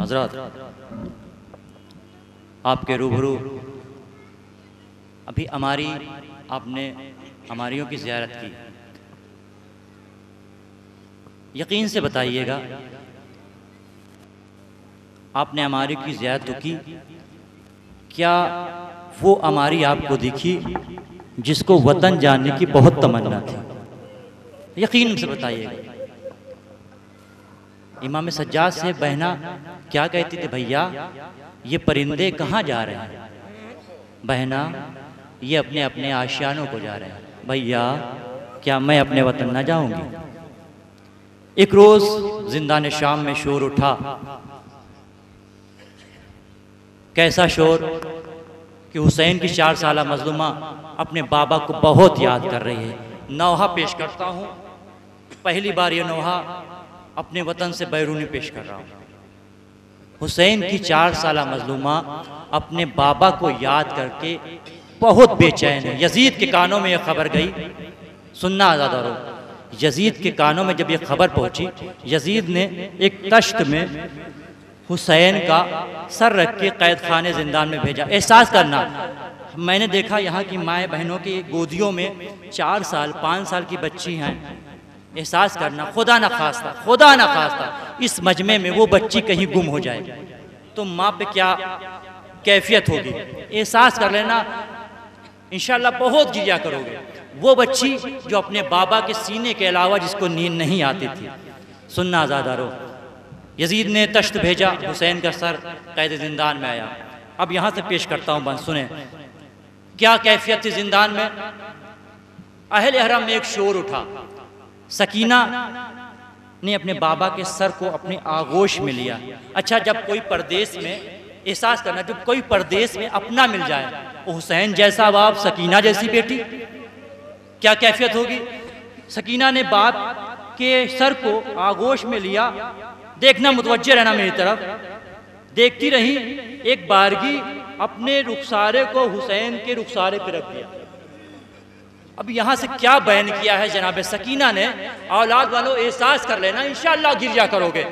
हजरत आपके रूबरू अभी आपने हमारियों की ज़ियारत की। यकीन से बताइएगा, आपने हमारी की ज़ियारत तो की, क्या वो हमारी आपको दिखी जिसको वतन जाने की बहुत तमन्ना थी? यकीन से बताइएगा। इमाम सज्जाद से बहना क्या कहती थी? भैया ये परिंदे कहाँ जा रहे हैं? बहना ये अपने अपने आशियानों को जा रहे हैं। भैया क्या मैं अपने वतन ना जाऊंगी? एक रोज जिंदान शाम में शोर उठा। कैसा शोर कि हुसैन की 4 साला मजलूमा अपने बाबा को बहुत याद कर रही है। नौहा पेश करता हूँ। पहली बार ये नौहा अपने वतन से बैरूनी पेश कर रहा हूँ। हुसैन की 4 साला मजलूमा अपने बाबा को याद करके बहुत बेचैन है। यजीद के कानों में यह खबर गई, सुनना आज़ादारो, यजीद के कानों में जब यह खबर पहुंची, यजीद ने एक तश्त में हुसैन का सर रख के कैद खाने जिंदान में भेजा। एहसास करना, मैंने देखा यहाँ की माएँ बहनों की गोदियों में 4 साल 5 साल की बच्ची हैं। एहसास करना, खुदा न खास्ता इस मजमे में वो बच्ची कहीं गुम हो जाए तो माँ पे क्या कैफियत होगी। एहसास कर लेना, इंशाल्लाह बहुत गिरिया करोगे। वो बच्ची जो अपने बाबा के सीने के अलावा जिसको नींद नहीं आती थी। सुनना आज़ादारो, यजीद ने तश्त भेजा, हुसैन का सर कैद जिंदान में आया। अब यहाँ से पेश करता हूँ बंद, सुने क्या कैफियत थी जिंदान में। अहले हरम में एक शोर उठा। सकीना ने अपने बाबा के सर को अपने आगोश में लिया। अच्छा, जब कोई परदेश में, एहसास करना, जब कोई परदेश में अपना मिल जाए, वो हुसैन जैसा बाप, सकीना जैसी बेटी, क्या कैफियत होगी। सकीना ने बाप के सर को आगोश में लिया। देखना, मुतवज्जे रहना मेरी तरफ। देखती रही, एक बारगी अपने रुखसारे को हुसैन के रुखसारे पर रख दिया। अब यहाँ से क्या बयान किया है जनाब सकीना ने। औलाद वालों एहसास कर लेना, इंशाअल्लाह गिरजा करोगे।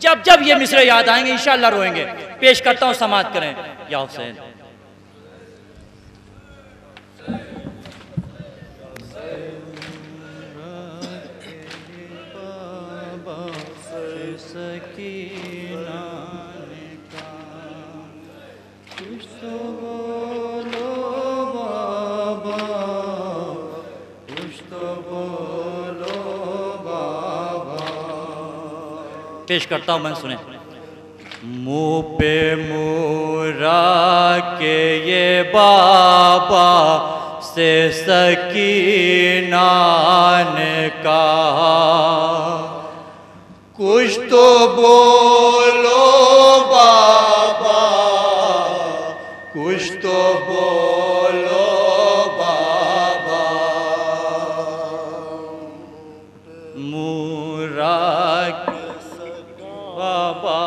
जब जब ये मिसरे याद आएंगे इंशाअल्लाह रोएंगे। पेश करता हूँ, समात करें। या हुसैन पेश करता हूँ, मैं सुने। मुँह पे मुरा के ये बाबा से सकीना ने कहा, कुछ तो बोलो बाबा, कुछ तो बोलो बाबा। मुरा बाबा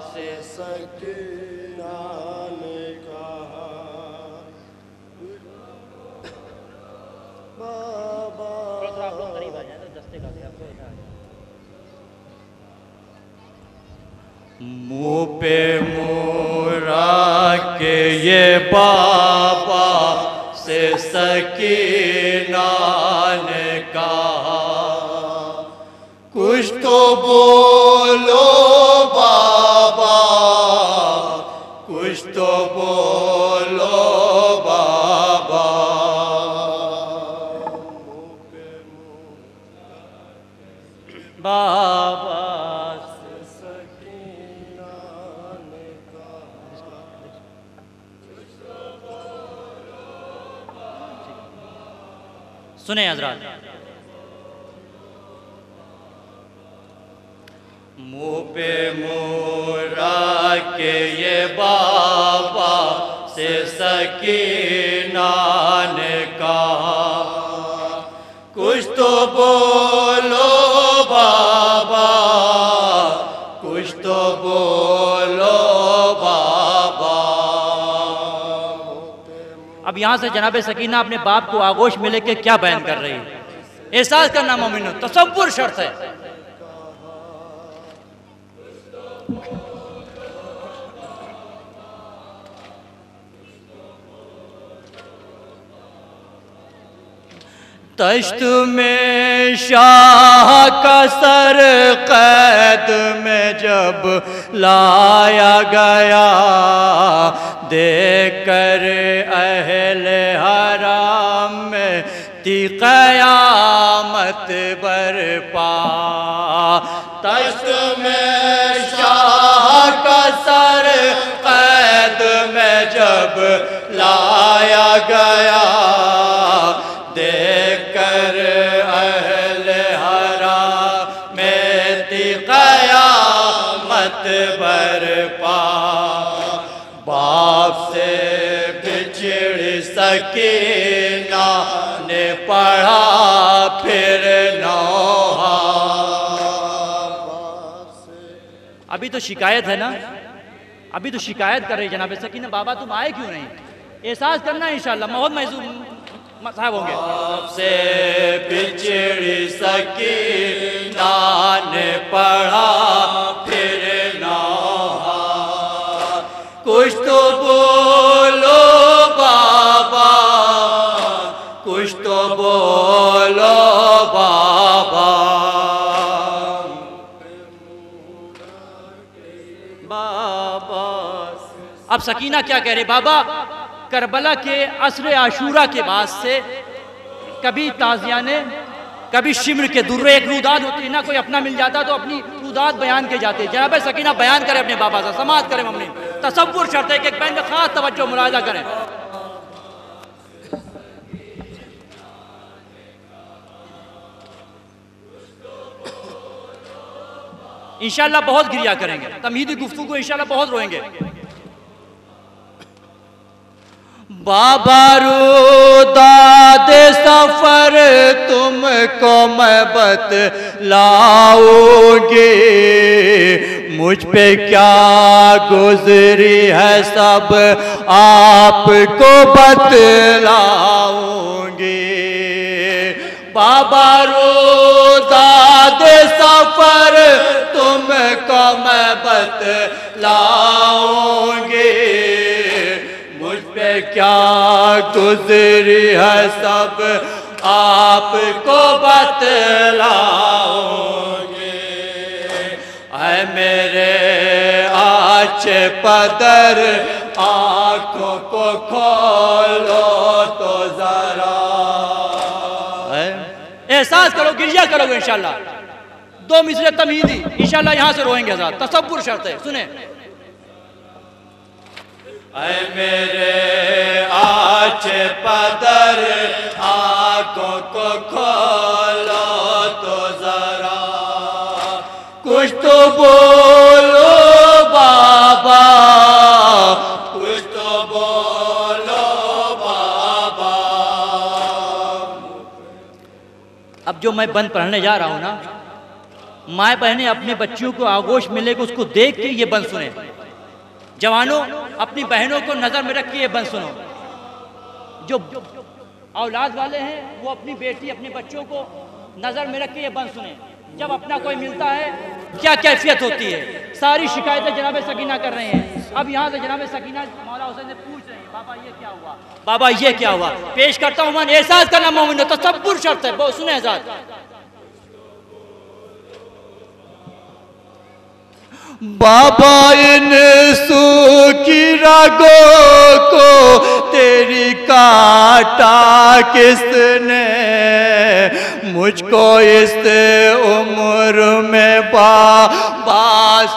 से सकीना ने कहा, बाबा। आप लोग करीब आ जाए तो दस्ते का मुँह पे मुरा के ये बाबा से सकीना ने कहा, कुछ तो बोलो बाबा, कुछ तो बोलो बाबा। बाबा से सकीना ने कहा, सुने हज़रात। मुँह पे मुरा के ये बाबा से सकीना ने कहा, कुछ तो बोलो बाबा, कुछ तो बोलो बाबा। अब यहाँ से जनाब सकीना अपने बाप को आगोश में लेके क्या बयान कर रही है। एहसास करना मोमिनो, तसव्वुर शर्त है। तश्त में शाह का सर कैद में जब लाया गया, देखकर अहले हराम में थी क़यामत बरपा। तश्त में शाह का सर कैद में जब लाया गया, देखकर अहले हराम में थी क़यामत बरपा। बाप से बिछड़ सकीना ने पढ़ा फिर नौहा। अभी तो शिकायत है ना, अभी तो शिकायत कर रही जनाब सकीना, बाबा तुम आए क्यों नहीं? एहसास करना इंशाल्लाह बहुत महसूस साहब होंगे। आपसे बिछड़ सकीना ने पढ़ा फिर नौहा। कुछ तो बोलो बाबा, कुछ तो बोलो बाबा। बाबा अब सकीना क्या कह रहे? बाबा करबला के असर आशूरा के बाद से कभी ताज़ियाने, कभी शिमर के दुर्रे, एक रुदाद होती है ना, कोई अपना मिल जाता तो अपनी रुदाद बयान के जाते। जनाब सकीना बयान करें अपने बाबा से, समाज करें मम्मी, तसव्वुर शर्त है कि एक बहन में खास तवज्जो मुलाहिजा करें। इंशाल्लाह बहुत गिरिया करेंगे, तमहीदी गुफ्तगू को इंशाल्लाह बहुत रोएंगे। बाबा रुदाद सफर तुमको मैं बतलाऊंगी, मुझ पे क्या गुजरी है सब आपको बतलाऊंगी। बाबा रुदाद सफर तुमको मैं बतलाऊंगी, मुझ पे क्या गुजरी है सब आपको बतलाऊंगी। ऐ मेरे आचे पदर आंखों को खोलो तो जरा। एहसास करो, गिरिया करोगे इंशाल्लाह। दो मिसरे तमहीदी इंशाल्लाह यहां से रोएंगे हज़रात, तसव्वुर शर्त है। सुने। ऐ मेरे आचे पदर आंखों को खोलो तो जरा, कुछ तो बोलो बाबा, कुछ तो बोलो बाबा। अब जो मैं बंद पढ़ने जा रहा हूं ना, माए बहनें अपने बच्चियों को आगोश मिलेगी, उसको देख के ये बंद सुने। जवानों अपनी बहनों को नजर में रख के ये बंद सुनो। जो औलाद वाले हैं वो अपनी बेटी अपने बच्चों को नजर में रख के ये बंद सुने। जब अपना कोई मिलता है क्या कैफियत होती है। सारी शिकायतें जनाब सकीना कर रहे हैं। अब यहाँ से जनाब सकीना मौला हुसैन से पूछ रहे हैं, बाबा ये क्या हुआ, बाबा ये क्या हुआ। पेश करता हूँ मन, एहसास करना मोमिन, तसव्वुर शर्त है। बहुत सुने हज़रात। बाबा इन सूखी रगों को तेरी काटा किसने, मुझको इस उम्र में बाबा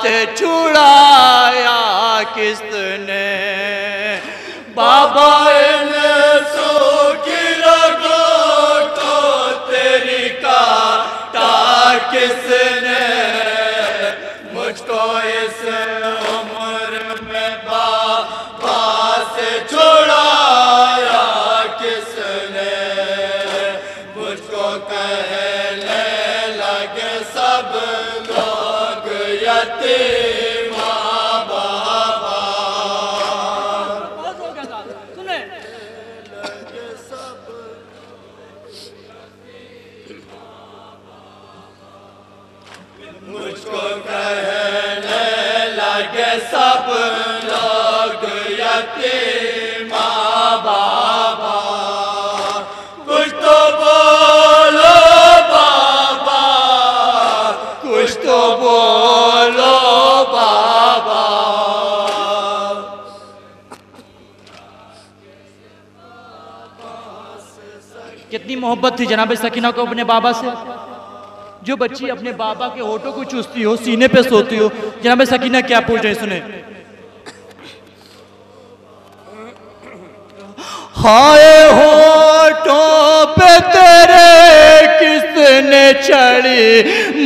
से छुड़ाया किसने। बाबा इन सूखी रगों को तेरी काटा किसने, मुझको इस उम्र में बाबा से छुड़ाया किसने। मुझको कहने लगे सब लोग यतीम बाबा। सुने लगे सब, मुझको कहने लगे सब लोग यतीम बाबा। कुछ तो बोलो कितनी मोहब्बत थी जनाब सकीना को अपने बाबा से। जो बच्ची अपने बाबा के होठों को चूसती हो, सीने पे सोती हो, जनाब सकीना क्या पूछ रहे सुने। हाय होठों पे तेरे किसने छड़ी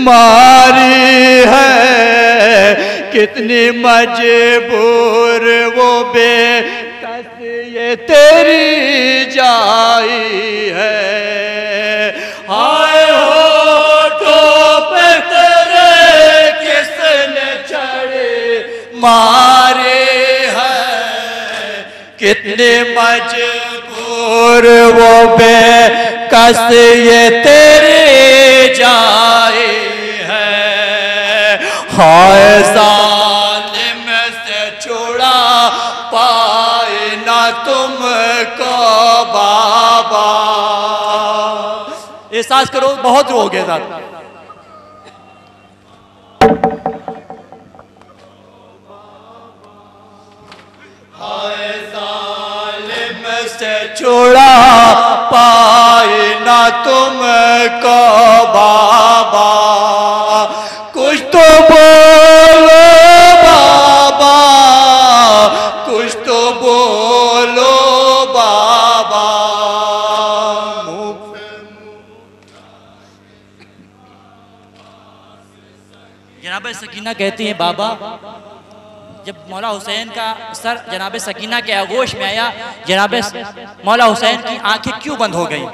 मारी है, कितनी मजबूर वो बेकस ये तेरी जाई है। हाय होठों पे तेरे किसने छड़ी मारी है, कितने मजबूर वो बेकस ये तेरे जाए है। हाय जालिम से छुड़ा पाए ना तुमको बाबा। एहसास करो बहुत रोगे साथ। हाय जालिम से छुड़ा पाए ना तुमको बाबा, कुछ तो बोलो बाबा, कुछ तो बोलो बाबा। जनाब सकीना कहती हैं बाबा, जब मौला हुसैन का सर जनाब सकीना के आगोश में आया, जनाब मौला हुसैन की आंखें क्यों बंद हो गई?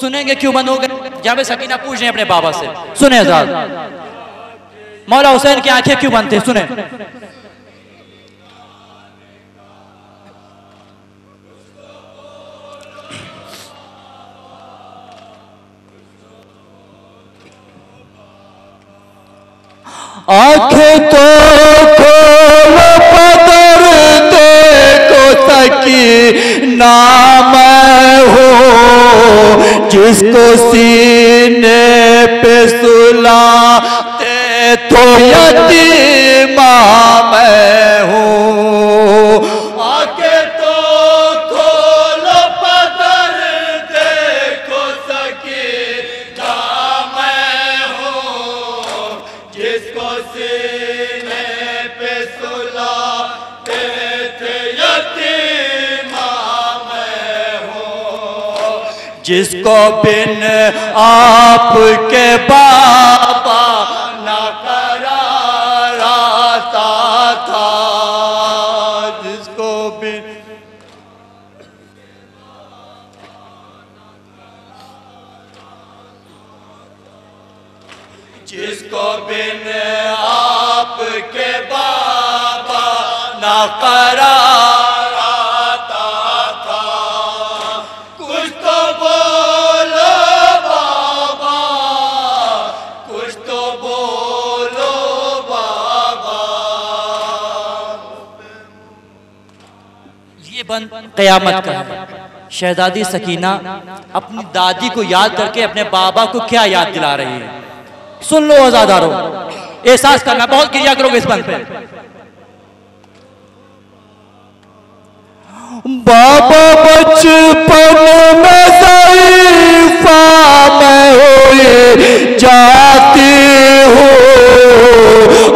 सुनेंगे क्यों बंद हो गई? जनाब सकीना पूछ रहे हैं अपने बाबा से। सुने आजाद, मौला हुसैन की आंखें क्यों बंद थे? सुने। आंखें तो खोलो पदर देखो सकी नाम हो, जिसको सीने पे सुलाते तो यतीमा मैं हूँ। आंखें तो खोलो पदर देखो सकी नाम हो, जिसको सीने पे सुलाते थे यतीमा मैं हूँ। जिसको बिन आपके बाबा ना करार आता था, जिसको बिन जिसको बिन आपके बाबा ना करार आता था। कुछ तो बोलो बाबा, कुछ तो बोलो बाबा। ये बंद क़यामत का है। शहजादी सकीना अपनी दादी को याद करके अपने बाबा को क्या याद दिला रही है? सुन लो आजादारों, एहसास करना, बहुत गिरिया करोगे इस बंद पे। बाबा बचपन में ज़ईफ़ा मैं हुई जाती हूँ,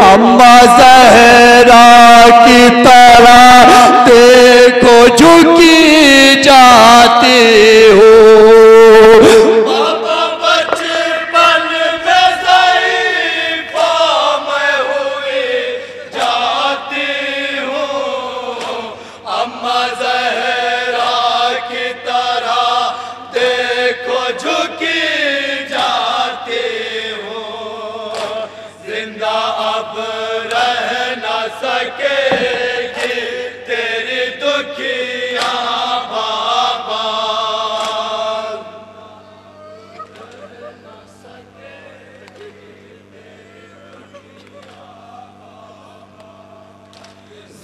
अम्मा ज़हरा की तरह देखो झुकी जाती हूँ।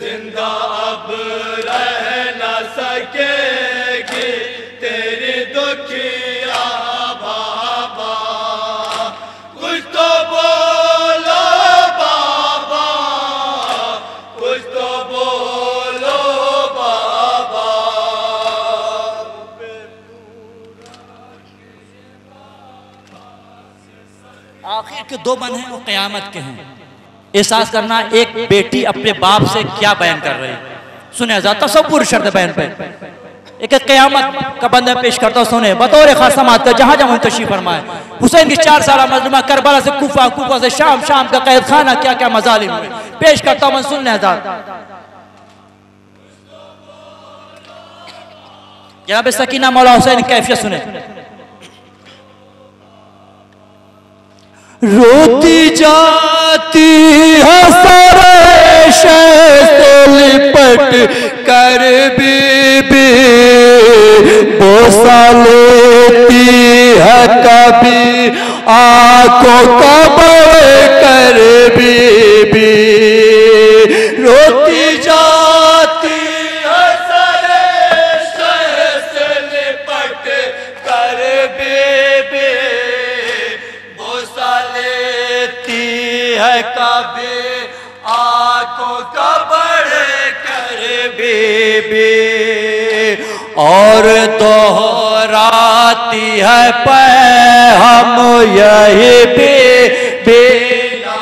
जिंदा अब रह न सकेगी तेरी दुखिया बाबा। कुछ तो बोलो बाबा, कुछ तो बोलो बाबा। के दो मन हैं, वो क़यामत के हैं। एहसास करना एक बेटी अपने बाप से क्या बयान कर रही है, सुने हज़रात, तसव्वुर शर्त बयान पे एक क़यामत का बंदा पेश करता हूँ। सुने बतौर खास समात का जहाँ जहाँ तशरीफ फरमाए, हुसैन की 4 साल मजलूमा, करबला से कूफा, कूफा से शाम, शाम का कैद खाना, क्या क्या मजालिम हुए, पेश करता हूँ। सुन लें हज़रात, जनाब सकीना मौला हुसैन कैफियत सुने। रोती जाती है सारे से लिपट कर बीबी, बोसा लेती है कभी आंखों का बड़े कर बीबी, रोती जाती है सारे से लिपट कर बीबी, बोसा लेती है कभी आंखों का बड़े कर बीबी, और दोहराती है पे हम यही बेना,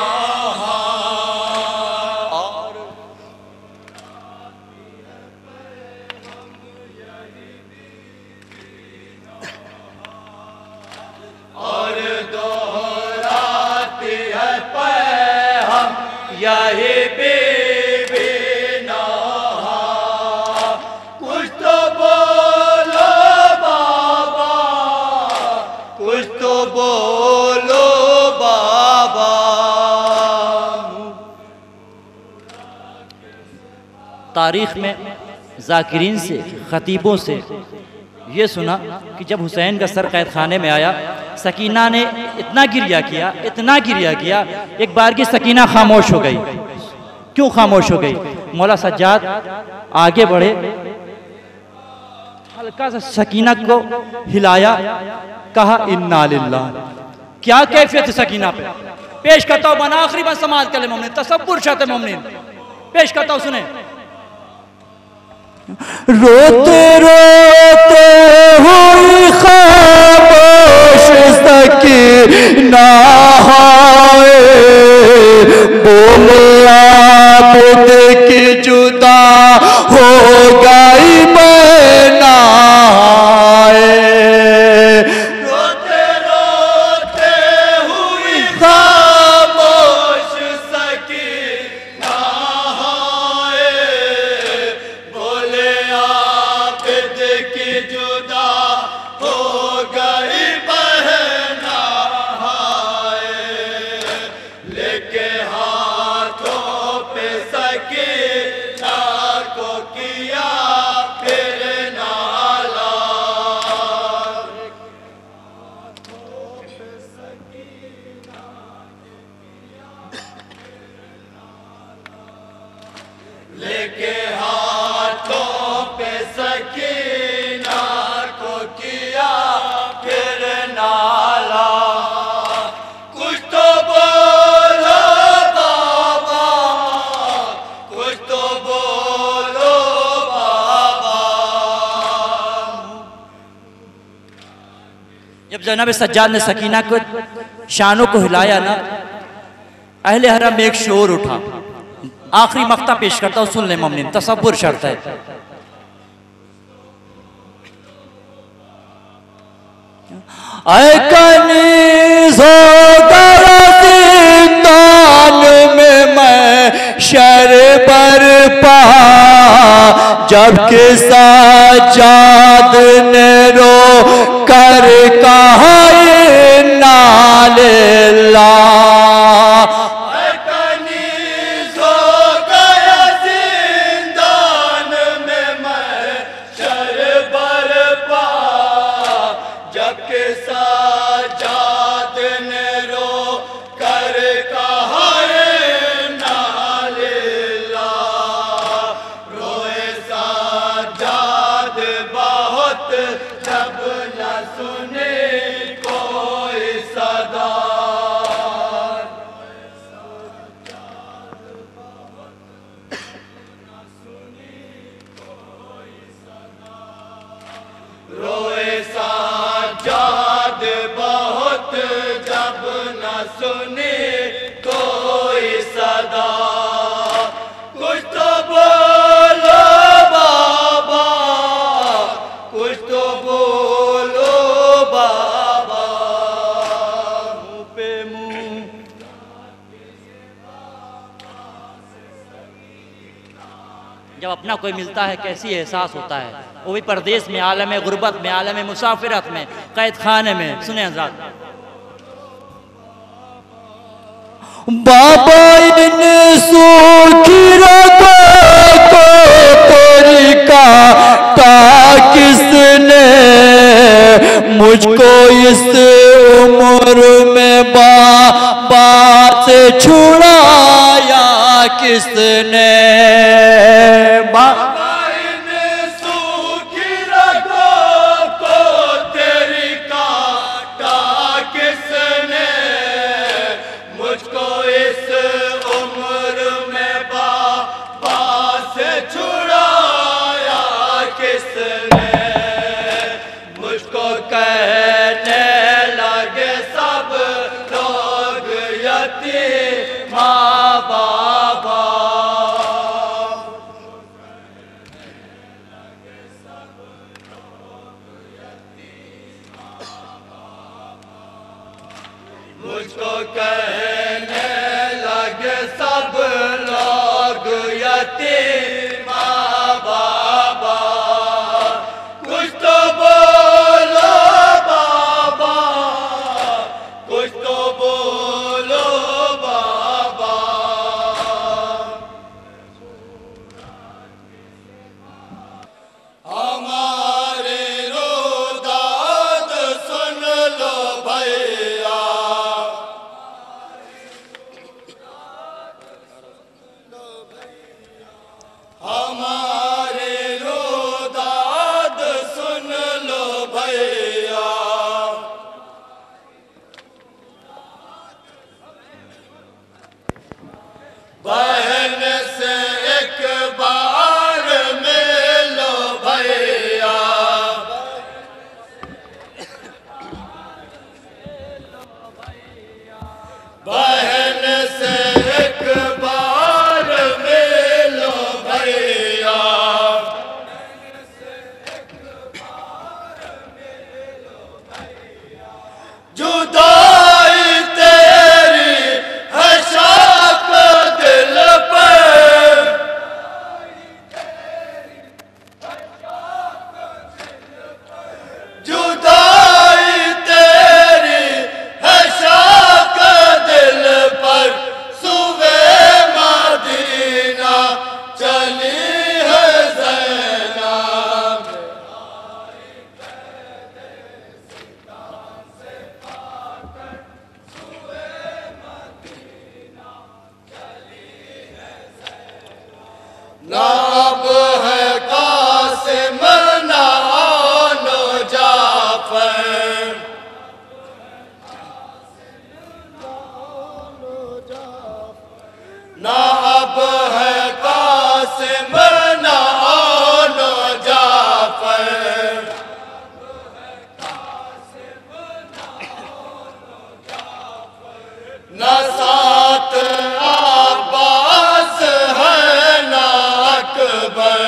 और दोहराती है पे हम यही बेना, कुछ तो बोलो बाबा, कुछ तो बोलो बाबा। तारीख में जाकिरीन से, खतीबों से ये सुना कि जब हुसैन का सर कैद खाने में आया, सकीना ने इतना गिरिया किया, इतना गिरिया किया, एक बार की सकीना खामोश हो गई। क्यों खामोश हो गई? मौला सज्जाद आगे बढ़े, हल्का सा सकीना को हिलाया, कहा इन्ना लिल्लाह। क्या कैफियत सकीना पे पेश करता हूँ। बना आखिरी बार समाज कले मोमिन, तसव्वुर शर्त मोमिन पेश करता हूँ। सुने रोते रोते हुई खामोश सकीना हाय, बोले आबिद की जुदा हो गई मैं नाए, रोते रोते हुई खामोश सकीना हाय, बोले आबिद की जुदा हो गई बहना हाय, लेके हाथों पे सकीना को किया फिर नाला, लेके हाथों पे सकीना को किया फिर नाला, कुछ तो बोलो बाबा, कुछ तो बोलो बाबा। जब जनाब सज्जाद ने सकीना को शानों को हिलाया ना, अहले हरम में एक शोर उठा। आखिरी मक्ता पेश करता हूँ, सुन ले मोमिन, तसव्वुर शर्त है। कनीज़ हो गया जिंदान में मैं शर बरपा, जबकि सज्जाद ने रो कर कहा इन्ना लिल्लाह, कनीज़ हो गया जिंदान में मैं शर बरपा, जबकि सज्जाद ने रो कर कहा इन्ना लिल्लाह, रोए सज्जाद बहुत जब न सुने कोई सदा, सुने कोई सदा, कुछ तो बोलो बाबा, कुछ तो बोलो बाबा। मुँह पे मुँह जब अपना कोई मिलता है कैसी एहसास होता है, वो भी परदेश में, आलम गुर्बत में, आलम मुसाफिरत में, कैद खाने में। सुने हज़रात। बाबा इन सूखी रगों को तेरी काटा किसने, मुझको इस उम्र में बाबा से छुड़ाया किसने। बाबा इन सूखी रगों को तेरी काटा किसने, मुझको इस उम्र में बाबा से छुड़ाया किसने। मुझको कहने लगे सब लोग यतीम बाबा, मुझको कहने लगे सब लोग यतीम बाबा, कुछ तो बोलो बाबा, कुछ तो बोलो बाबा। हमारे रोदाद सुन लो भैया, हमारे रोदाद सुन लो भैया। बहन से एक बार मिलो भैया, बहन से एक बार मिलो भैया। जुदाई तेरी है शाप दिल पर, जुदाई तेरी है शाप दिल पर, सुबह मदीना चली है ज़ैनब। ना अब है कासिम ना आनो जाफर, ना अब है कासिम ना आनो जाफर। ना साथ अब्बास है ना अकबर,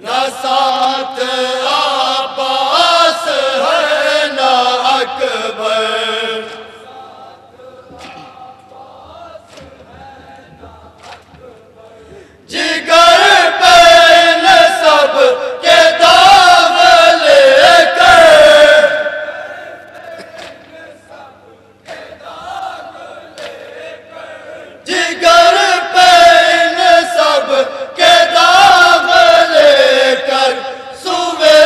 ना साथ अब्बास है ना अकबर। जिगर पे न सब के दाग लेकर, जिगर पे न सब के दाग लेकर, सुबह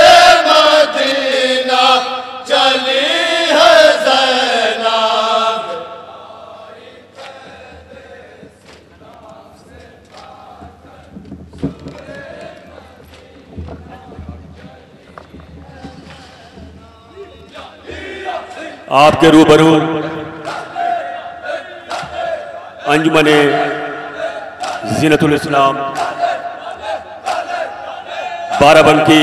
मदीना चली है ज़ैनब। आपके रूबरू अंजुमने ज़ीनतुल इस्लाम बाराबंकी